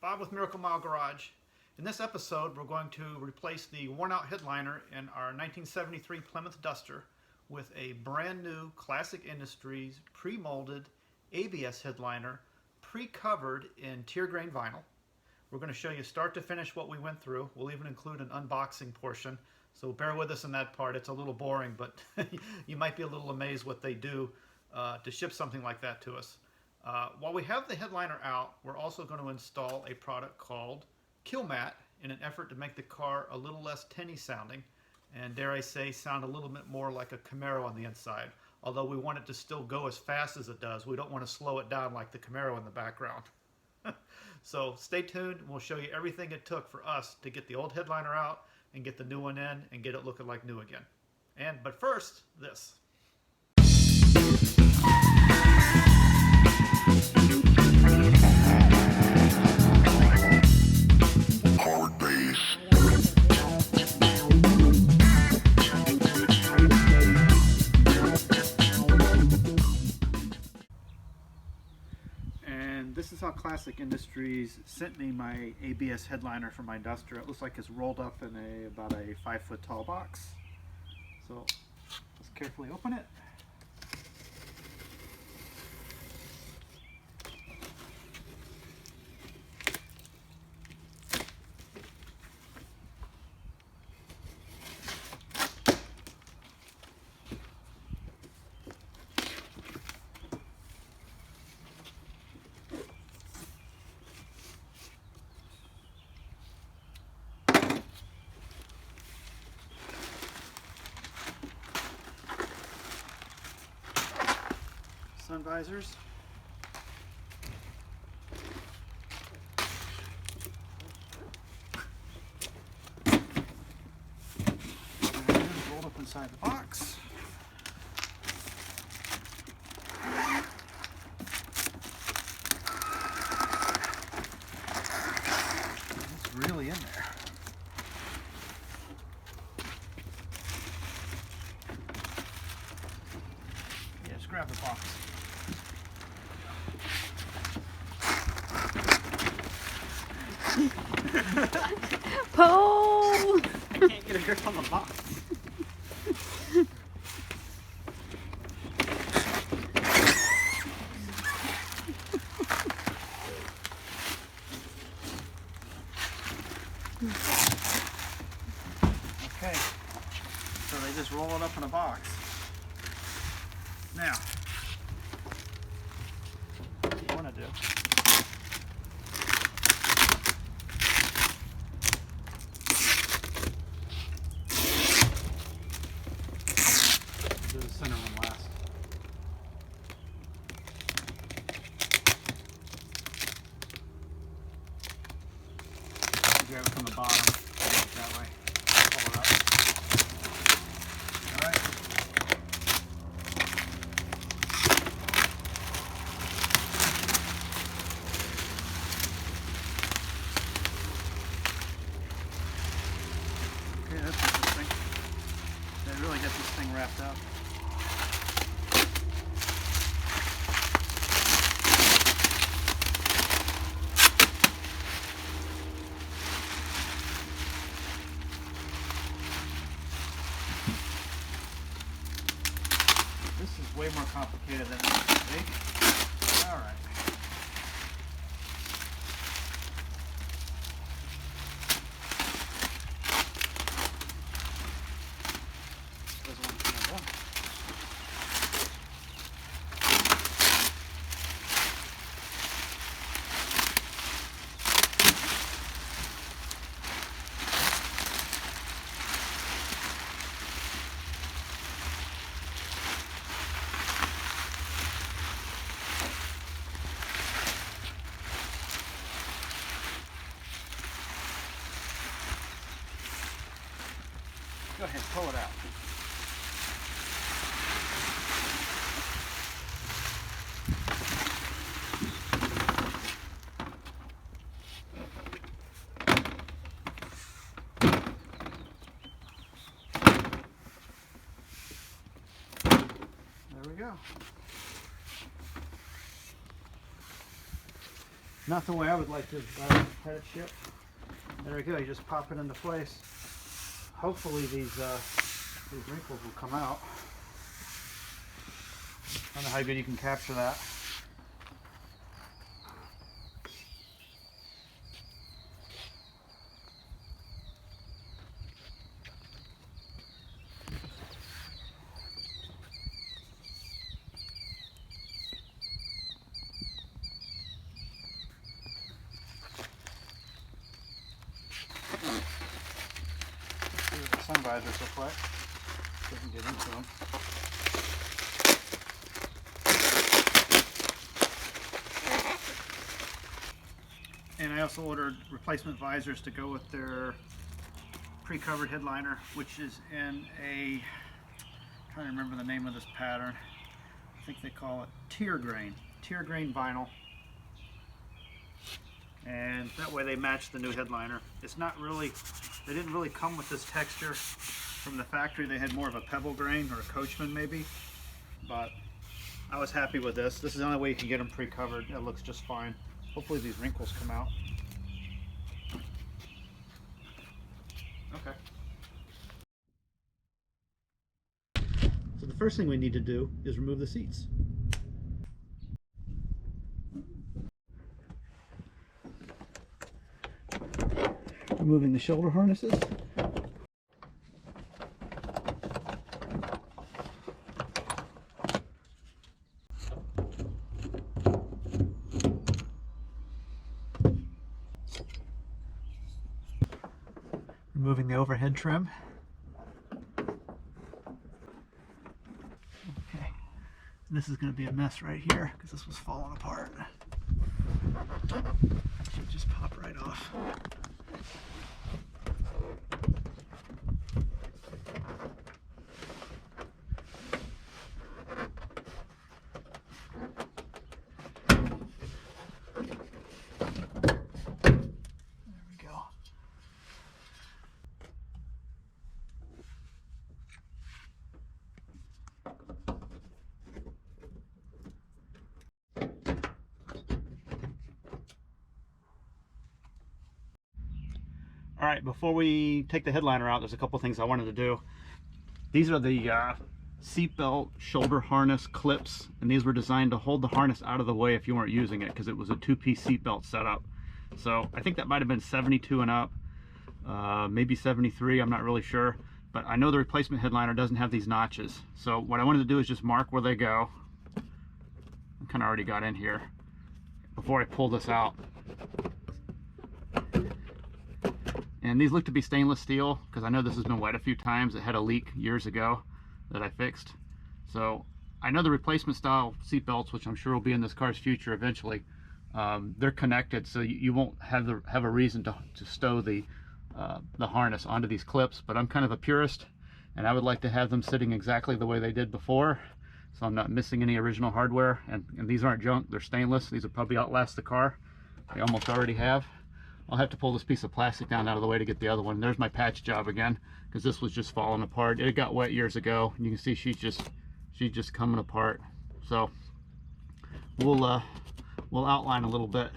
Bob with Miracle Mile Garage. In this episode, we're going to replace the worn-out headliner in our 1973 Plymouth Duster with a brand new Classic Industries pre-molded ABS headliner, pre-covered in tear grain vinyl. We're going to show you start to finish what we went through. We'll even include an unboxing portion, so bear with us in that part. It's a little boring, but you might be a little amazed what they do to ship something like that to us. While we have the headliner out, we're also going to install a product called Kill Mat in an effort to make the car a little less tinny sounding and, dare I say, sound a little bit more like a Camaro on the inside. Although we want it to still go as fast as it does. We don't want to slow it down like the Camaro in the background. So stay tuned and we'll show you everything it took for us to get the old headliner out and get the new one in and get it looking like new again. But first, this. And this is how Classic Industries sent me my ABS headliner for my Duster. It looks like it's rolled up in about a 5-foot tall box. So let's carefully open it. Sun visors. And rolled up inside the box. It's really in there. Yeah, just grab the box. Pull! I can't get a grip on the box. Okay, so they just roll it up in a box. Now, what you want to do, do the center one last. Grab it from the bottom, that way. Pull it up. All right. Okay, that's interesting. They really get this thing wrapped up. This is way more complicated than it used to be. All right. Doesn't want to come out. Go ahead, pull it out. There we go. Not the way I would like to had it shipped. There we go, you just pop it into place. Hopefully these wrinkles will come out. I don't know how good you can capture that. Sun visors real quick, so we can get into them. And I also ordered replacement visors to go with their pre-covered headliner, which is in a, I'm trying to remember the name of this pattern. I think they call it tear grain vinyl. And that way they match the new headliner. It's not really, they didn't really come with this texture from the factory. They had more of a pebble grain or a coachman maybe, but I was happy with this. This is the only way you can get them pre-covered. It looks just fine. Hopefully these wrinkles come out. Okay. So the first thing we need to do is remove the seats. Removing the shoulder harnesses. Removing the overhead trim. Okay, this is going to be a mess right here because this was falling apart. Should just pop right off. All right, before we take the headliner out, there's a couple things I wanted to do. These are the seatbelt shoulder harness clips, and these were designed to hold the harness out of the way if you weren't using it, because it was a two-piece seatbelt setup. So I think that might have been 72 and up, maybe 73, I'm not really sure. But I know the replacement headliner doesn't have these notches. So what I wanted to do is just mark where they go. I kind of already got in here before I pull this out. And these look to be stainless steel because I know this has been wet a few times. It had a leak years ago that I fixed. So I know the replacement style seat belts, which I'm sure will be in this car's future eventually, they're connected, so you won't have a reason to stow the harness onto these clips. But I'm kind of a purist, and I would like to have them sitting exactly the way they did before, so I'm not missing any original hardware. And these aren't junk, they're stainless. These will probably outlast the car. They almost already have. I'll have to pull this piece of plastic down out of the way to get the other one. There's my patch job again, because this was just falling apart. It got wet years ago. You can see she's just coming apart. So we'll outline a little bit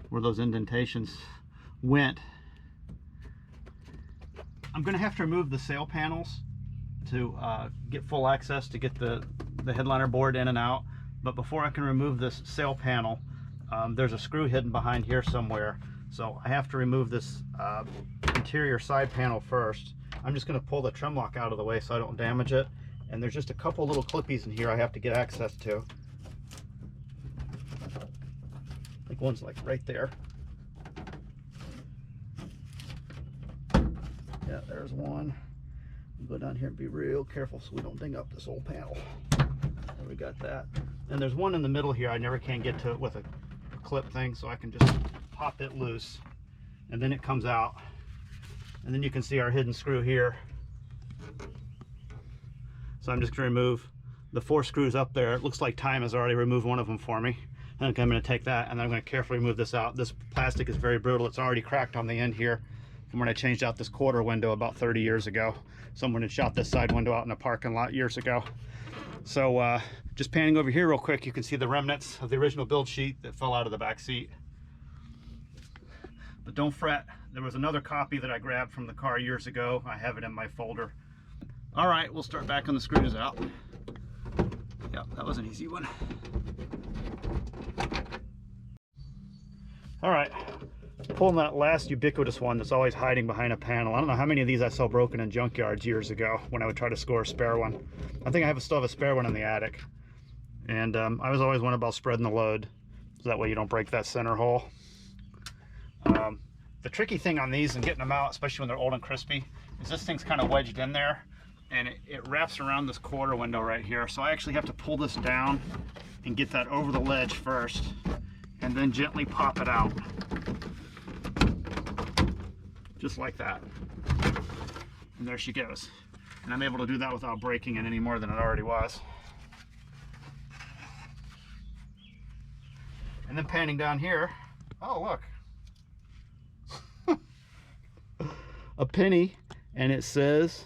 where those indentations went. I'm going to have to remove the sail panels to get full access to get the headliner board in and out. But before I can remove this sail panel, there's a screw hidden behind here somewhere. So I have to remove this interior side panel first. I'm just going to pull the trim lock out of the way so I don't damage it. And there's just a couple little clippies in here I have to get access to. I think one's like right there. Yeah, there's one. Go down here and be real careful so we don't ding up this old panel. There, we got that. And there's one in the middle here I never can get to it with a clip thing, so I can just pop it loose and then it comes out, and then you can see our hidden screw here. So I'm just going to remove the 4 screws up there. It looks like Time has already removed one of them for me. And I'm going to take that and then I'm going to carefully remove this out. This plastic is very brittle. It's already cracked on the end here from when I changed out this quarter window about 30 years ago. Someone had shot this side window out in a parking lot years ago. So just panning over here real quick, you can see the remnants of the original build sheet that fell out of the back seat. But don't fret, there was another copy that I grabbed from the car years ago. I have it in my folder. All right, we'll start backing the screws out. Yep, that was an easy one. All right, pulling that last ubiquitous one that's always hiding behind a panel. I don't know how many of these I saw broken in junkyards years ago when I would try to score a spare one. I think I still have a spare one in the attic. And I was always one about spreading the load, so that way you don't break that center hole. The tricky thing on these and getting them out, especially when they're old and crispy, is this thing's kind of wedged in there, and it wraps around this quarter window right here. So I actually have to pull this down and get that over the ledge first, and then gently pop it out. Just like that. And there she goes. And I'm able to do that without breaking it any more than it already was. And then panning down here, oh look. A penny, and it says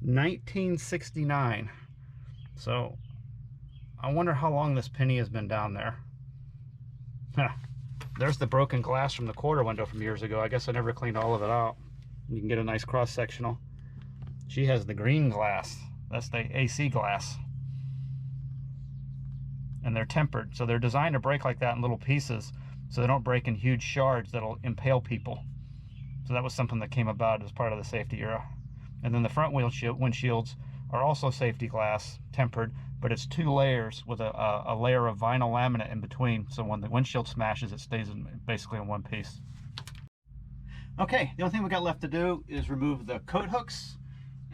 1969. So I wonder how long this penny has been down there. There's the broken glass from the quarter window from years ago. I guess I never cleaned all of it out. You can get a nice cross sectional. She has the green glass. That's the AC glass. And they're tempered, so they're designed to break like that in little pieces, so they don't break in huge shards that'll impale people. So that was something that came about as part of the safety era. And then the front windshields are also safety glass, tempered, but it's 2 layers with a layer of vinyl laminate in between, so when the windshield smashes, it stays basically in one piece. Okay, the only thing we got left to do is remove the coat hooks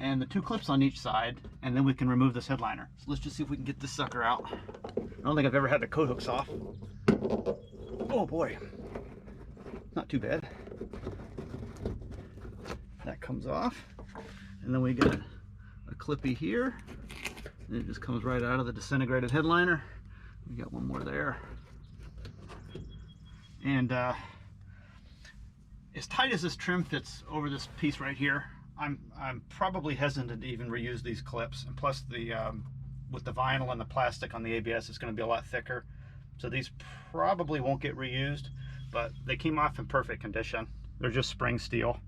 and the 2 clips on each side, and then we can remove this headliner. So let's just see if we can get this sucker out. I don't think I've ever had the coat hooks off. Oh boy, not too bad. That comes off, and then we got a clippy here, and it just comes right out of the disintegrated headliner. We got one more there, and as tight as this trim fits over this piece right here, I'm probably hesitant to even reuse these clips. And plus, the with the vinyl and the plastic on the ABS, it's going to be a lot thicker, so these probably won't get reused. But they came off in perfect condition. They're just spring steel.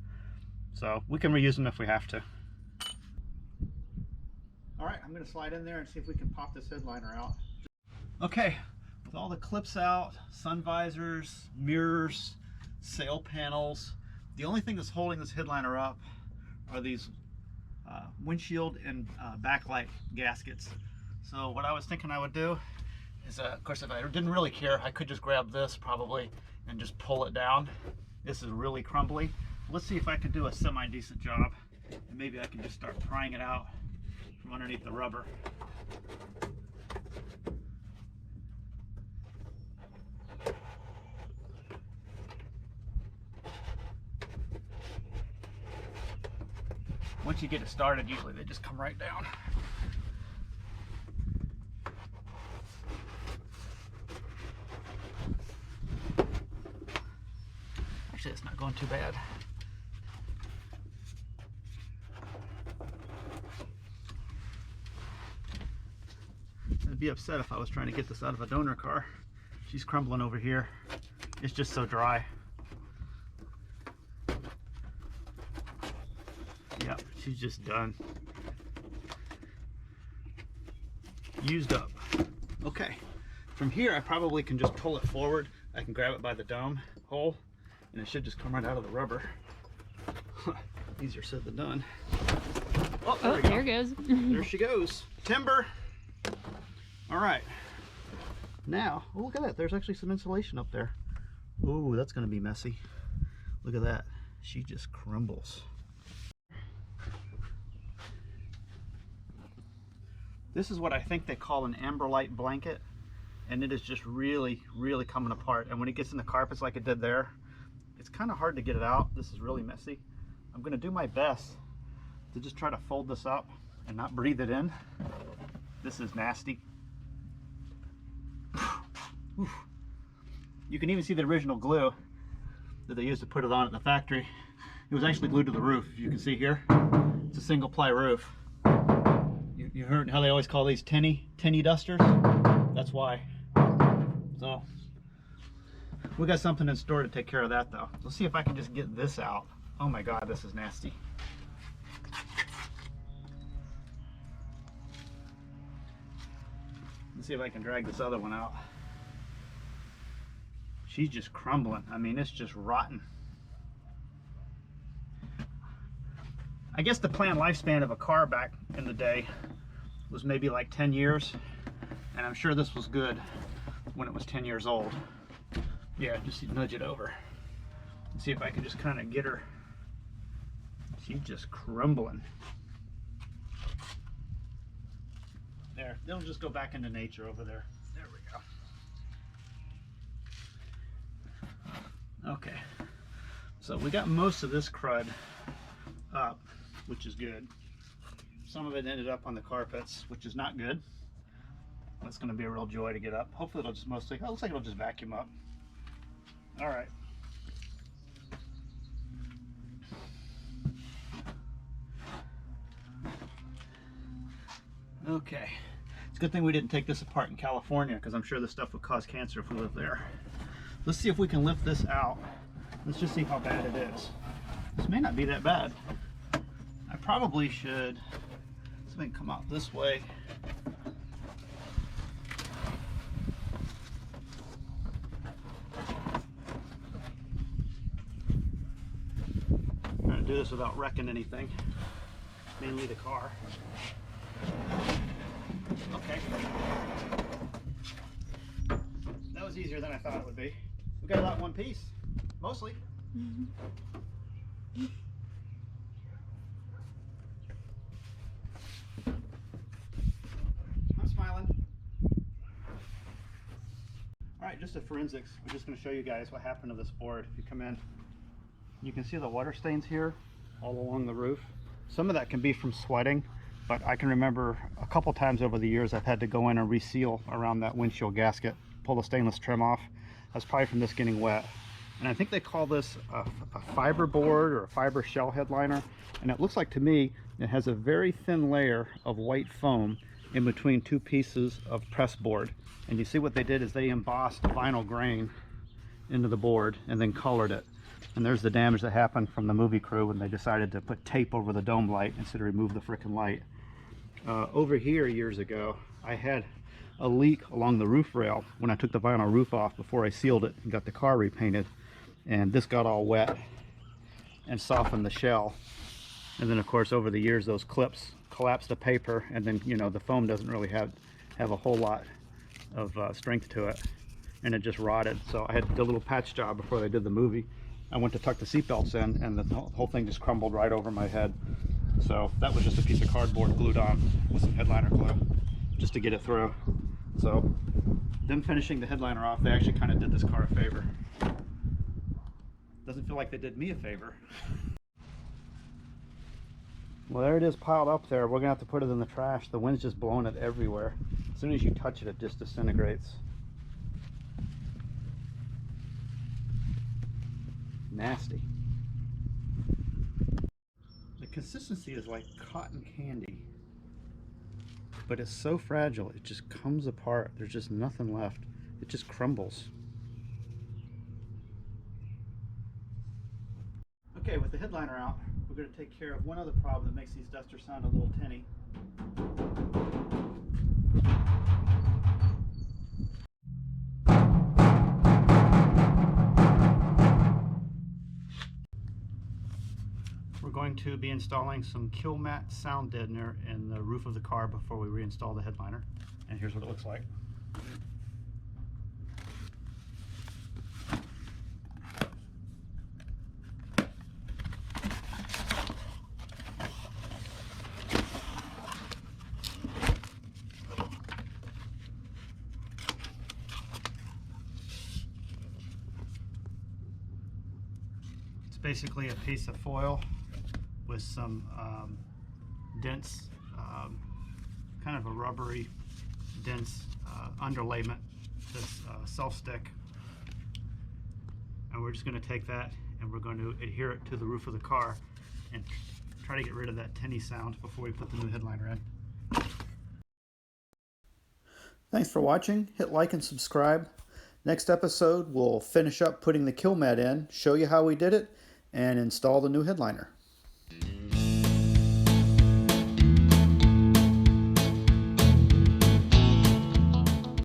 So we can reuse them if we have to. All right, I'm going to slide in there and see if we can pop this headliner out. Okay, with all the clips out, sun visors, mirrors, sail panels, the only thing that's holding this headliner up are these windshield and backlight gaskets. So what I was thinking I would do is, of course, if I didn't really care, I could just grab this probably and just pull it down. This is really crumbly. Let's see if I can do a semi-decent job, and maybe I can just start prying it out from underneath the rubber. Once you get it started, usually they just come right down. Actually, it's not going too bad. I'd be upset if I was trying to get this out of a donor car. She's crumbling over here. It's just so dry. Yep, she's just done. Used up. Okay, from here I probably can just pull it forward. I can grab it by the dome hole, and it should just come right out of the rubber. Easier said than done. Oh, there it goes. There she goes. Timber. All right. Now, oh, look at that. There's actually some insulation up there. Oh, that's going to be messy. Look at that. She just crumbles. This is what I think they call an amber light blanket, and it is just really, really coming apart. And when it gets in the carpets like it did there, it's kind of hard to get it out. This is really messy. I'm going to do my best to just try to fold this up and not breathe it in. This is nasty. You can even see the original glue that they used to put it on at the factory. It was actually glued to the roof. You can see here, it's a single ply roof. You heard how they always call these tinny dusters? That's why. So We got something in store to take care of that though. Let's see if I can just get this out. Oh my God, this is nasty. Let's see if I can drag this other one out. She's just crumbling. I mean, it's just rotten. I guess the planned lifespan of a car back in the day was maybe like 10 years. And I'm sure this was good when it was 10 years old. Yeah, just nudge it over. And see if I can just kind of get her. She's just crumbling. There, they'll just go back into nature over there. There we go. Okay, so we got most of this crud up, which is good. Some of it ended up on the carpets, which is not good. That's going to be a real joy to get up. Hopefully it'll just mostly, oh, it looks like it'll just vacuum up. All right. Okay. It's a good thing we didn't take this apart in California, because I'm sure this stuff would cause cancer if we lived there. Let's see if we can lift this out. Let's just see how bad it is. This may not be that bad. I probably should, something come out this way. I'm trying to do this without wrecking anything, mainly the car. Okay. That was easier than I thought it would be. We got it out in one piece, mostly. I'm smiling. All right, just a forensics. We're just going to show you guys what happened to this board. If you come in, you can see the water stains here all along the roof. Some of that can be from sweating, but I can remember a couple times over the years I've had to go in and reseal around that windshield gasket, pull the stainless trim off. That's probably from this getting wet. And I think they call this a fiber board or a fiber shell headliner. And it looks like to me it has a very thin layer of white foam in between two pieces of press board. And you see what they did is they embossed vinyl grain into the board and then colored it. And there's the damage that happened from the movie crew when they decided to put tape over the dome light instead of remove the frickin' light. Over here years ago, I had a leak along the roof rail when I took the vinyl roof off before I sealed it and got the car repainted. And this got all wet and softened the shell. And then of course over the years those clips collapsed the paper, and then you know the foam doesn't really have a whole lot of strength to it, and it just rotted. So I had to do a little patch job before they did the movie. I went to tuck the seatbelts in and the whole thing just crumbled right over my head. So that was just a piece of cardboard glued on with some headliner glue just to get it through. So them finishing the headliner off, they actually kind of did this car a favor. Doesn't feel like they did me a favor. Well, there it is piled up there. We're gonna have to put it in the trash. The wind's just blowing it everywhere. As soon as you touch it, it just disintegrates. Nasty. The consistency is like cotton candy, but it's so fragile, it just comes apart. There's just nothing left. It just crumbles. Okay, with the headliner out, we're going to take care of one other problem that makes these dusters sound a little tinny. We're going to be installing some kill mat sound deadener in the roof of the car before we reinstall the headliner. And here's what it looks like. It's basically a piece of foil with some dense, kind of a rubbery, dense underlayment that's self-stick. And we're just going to take that and we're going to adhere it to the roof of the car and try to get rid of that tinny sound before we put the new headliner in. Thanks for watching. Hit like and subscribe. Next episode, we'll finish up putting the kill mat in, show you how we did it, and install the new headliner.